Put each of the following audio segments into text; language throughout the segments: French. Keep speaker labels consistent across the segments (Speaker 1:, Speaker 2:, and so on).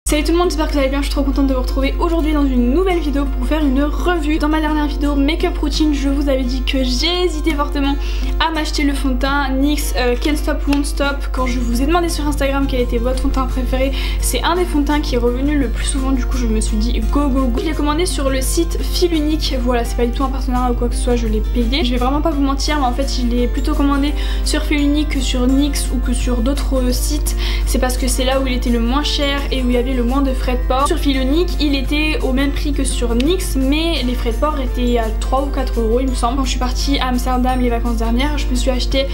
Speaker 1: Salut tout le monde, j'espère que vous allez bien, je suis trop contente de vous retrouver aujourd'hui dans une nouvelle vidéo pour vous faire une revue. Dans ma dernière vidéo make-up routine, je vous avais dit que j'ai hésité fortement à m'acheter le fond de teint NYX Can't Stop Won't Stop. Quand je vous ai demandé sur Instagram quel était votre fond de teint préféré, c'est un des fonds de teint qui est revenu le plus souvent, du coup je me suis dit go go go. Je l'ai commandé sur le site Fil Unique, voilà, c'est pas du tout un partenariat ou quoi que ce soit, je l'ai payé. Je vais vraiment pas vous mentir, mais en fait je l'ai plutôt commandé sur Fil Unique que sur NYX ou que sur d'autres sites. C'est parce que c'est là où il était le moins cher et où il y avait le moins de frais de port. Sur Fil Unique il était au même prix que sur NYX, mais les frais de port étaient à 3 ou 4 euros il me semble. Quand je suis partie à Amsterdam les vacances dernières, je me suis acheté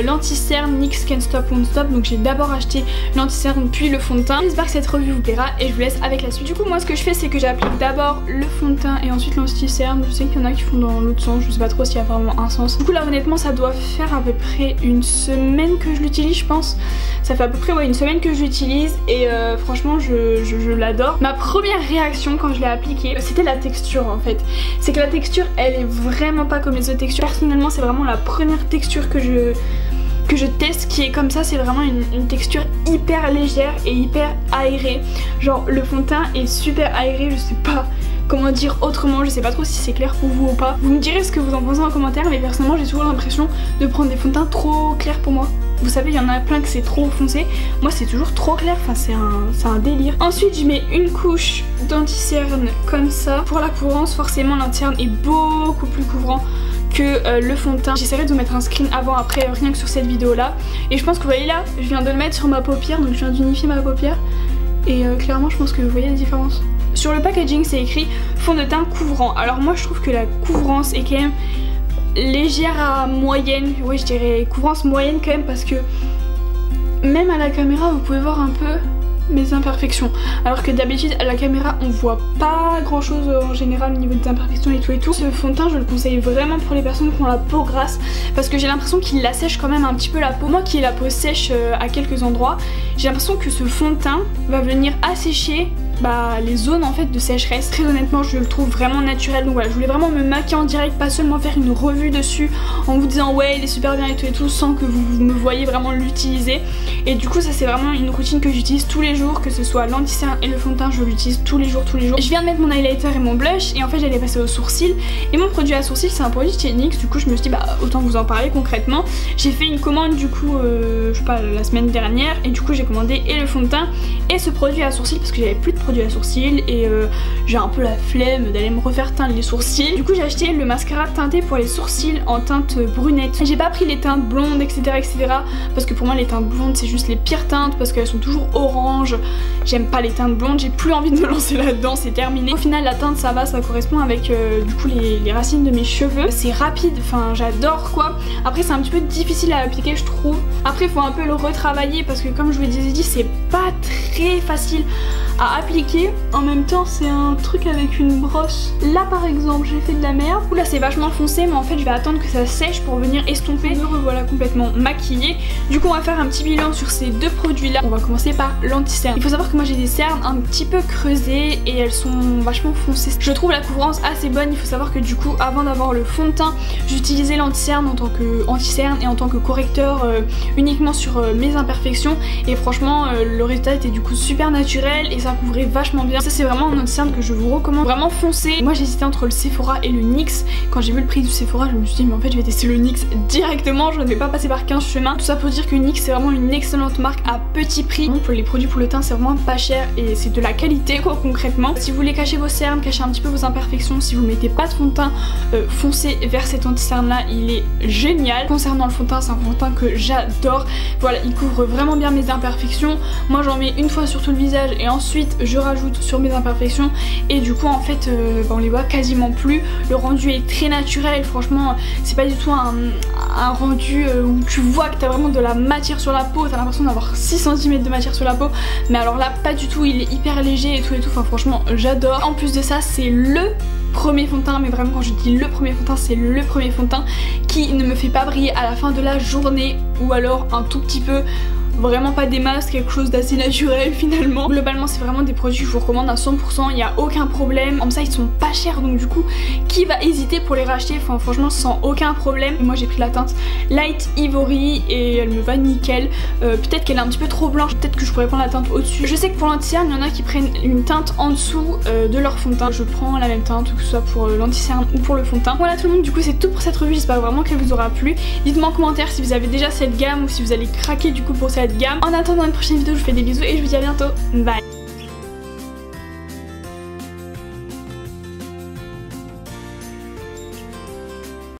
Speaker 1: l'anti-cerne NYX Can't Stop Won't Stop, donc j'ai d'abord acheté l'anti-cerne puis le fond de teint. J'espère que cette revue vous plaira et je vous laisse avec la suite. Du coup moi ce que je fais c'est que j'applique d'abord le fond de teint et ensuite l'anti-cerne. Je sais qu'il y en a qui font dans l'autre sens, je sais pas trop s'il y a vraiment un sens. Du coup là honnêtement ça doit faire à peu près une semaine que je l'utilise, je pense. Ça fait à peu près une semaine que je l'utilise et franchement je l'adore. Ma première réaction quand je l'ai appliqué, c'était la texture en fait. C'est que la texture elle est vraiment pas comme les autres textures. Personnellement c'est vraiment la première texture que je teste qui est comme ça. C'est vraiment une texture hyper légère et hyper aérée. Genre le fond de teint est super aéré, je sais pas comment dire autrement, je sais pas trop si c'est clair pour vous ou pas. Vous me direz ce que vous en pensez en commentaire, mais personnellement j'ai toujours l'impression de prendre des fonds de teint trop clairs pour moi. Vous savez il y en a plein que c'est trop foncé, moi c'est toujours trop clair, enfin c'est un délire. Ensuite je mets une couche d'anti-cerne comme ça. Pour la couvrance forcément l'anti-cerne est beaucoup plus couvrant que le fond de teint. J'essaierai de vous mettre un screen avant après rien que sur cette vidéo là. Et je pense que vous voyez là, je viens de le mettre sur ma paupière, donc je viens d'unifier ma paupière. Et clairement je pense que vous voyez la différence. Sur le packaging c'est écrit fond de teint couvrant. Alors moi je trouve que la couvrance est quand même légère à moyenne. Ouais je dirais couvrance moyenne quand même, parce que même à la caméra vous pouvez voir un peu mes imperfections, alors que d'habitude à la caméra on voit pas grand chose en général au niveau des imperfections et tout. Ce fond de teint je le conseille vraiment pour les personnes qui ont la peau grasse, parce que j'ai l'impression qu'il assèche quand même un petit peu la peau. Moi qui ai la peau sèche à quelques endroits, j'ai l'impression que ce fond de teint va venir assécher les zones en fait de sécheresse. Très honnêtement je le trouve vraiment naturel, donc voilà, je voulais vraiment me maquiller en direct, pas seulement faire une revue dessus en vous disant ouais il est super bien et tout sans que vous me voyez vraiment l'utiliser. Et du coup ça c'est vraiment une routine que j'utilise tous les jours, que ce soit l'anti-cerne et le fond de teint, je l'utilise tous les jours. Je viens de mettre mon highlighter et mon blush et en fait j'allais passer au sourcil, et mon produit à sourcil c'est un produit de NYX. Du coup je me suis dit autant vous en parler concrètement. J'ai fait une commande du coup je sais pas la semaine dernière, et du coup j'ai commandé et le fond de teint et ce produit à sourcil parce que j'avais plus de produit à sourcils et j'ai un peu la flemme d'aller me refaire teindre les sourcils. Du coup j'ai acheté le mascara teinté pour les sourcils en teinte brunette. J'ai pas pris les teintes blondes etc parce que pour moi les teintes blondes c'est juste les pires teintes parce qu'elles sont toujours orange. J'aime pas les teintes blondes, j'ai plus envie de me lancer là-dedans, c'est terminé. Au final la teinte ça va, ça correspond avec du coup les racines de mes cheveux. C'est rapide, enfin j'adore quoi. Après c'est un petit peu difficile à appliquer je trouve. Après il faut un peu le retravailler parce que comme je vous l'ai dit c'est pas très facile à appliquer. En même temps c'est un truc avec une brosse. Là par exemple j'ai fait de la merde. Là c'est vachement foncé, mais en fait je vais attendre que ça sèche pour venir estomper. Me revoilà complètement maquillée. Du coup on va faire un petit bilan sur ces deux produits là. On va commencer par l'anti-cerne. Il faut savoir que moi j'ai des cernes un petit peu creusées et elles sont vachement foncées. Je trouve la couvrance assez bonne. Il faut savoir que du coup avant d'avoir le fond de teint j'utilisais l'anti-cerne en tant que anti-cerne et en tant que correcteur uniquement sur mes imperfections, et franchement le résultat était du coup super naturel et ça couvrait vachement bien. Ça c'est vraiment un anti-cerne que je vous recommande, vraiment foncé. Moi j'hésitais entre le Sephora et le NYX. Quand j'ai vu le prix du Sephora je me suis dit mais en fait je vais tester le NYX directement, je ne vais pas passer par 15 chemins. Tout ça pour dire que NYX c'est vraiment une excellente marque à petit prix. Donc les produits pour le teint c'est vraiment pas cher et c'est de la qualité quoi concrètement. Si vous voulez cacher vos cernes, cacher un petit peu vos imperfections, si vous mettez pas de fond de teint, foncez vers cet anti-cerne là, il est génial. Concernant le fond de teint, c'est un fond de teint que j'adore. Voilà, il couvre vraiment bien mes imperfections. Moi j'en mets une fois sur tout le visage et ensuite je rajoute sur mes imperfections, et du coup en fait on les voit quasiment plus. Le rendu est très naturel, franchement c'est pas du tout un rendu où tu vois que t'as vraiment de la matière sur la peau, t'as l'impression d'avoir 6 cm de matière sur la peau, mais alors là pas du tout, il est hyper léger et tout, enfin franchement j'adore. En plus de ça c'est le premier fond de teint, mais vraiment quand je dis le premier fond de teint c'est le premier fond de teint qui ne me fait pas briller à la fin de la journée, ou alors un tout petit peu vraiment pas des masques, quelque chose d'assez naturel finalement. Globalement c'est vraiment des produits que je vous recommande à 100%, il n'y a aucun problème. Comme ça ils sont pas chers, donc du coup qui va hésiter pour les racheter, enfin franchement sans aucun problème. Et moi j'ai pris la teinte Light Ivory et elle me va nickel. Peut-être qu'elle est un petit peu trop blanche, peut-être que je pourrais prendre la teinte au-dessus. Je sais que pour l'anti-cerne il y en a qui prennent une teinte en dessous de leur fond de teint. Je prends la même teinte, que ce soit pour l'anti-cerne ou pour le fond de teint. Voilà tout le monde, du coup c'est tout pour cette revue, j'espère vraiment qu'elle vous aura plu. Dites-moi en commentaire si vous avez déjà cette gamme ou si vous allez craquer du coup pour cette gamme. En attendant une prochaine vidéo, je vous fais des bisous et je vous dis à bientôt. Bye.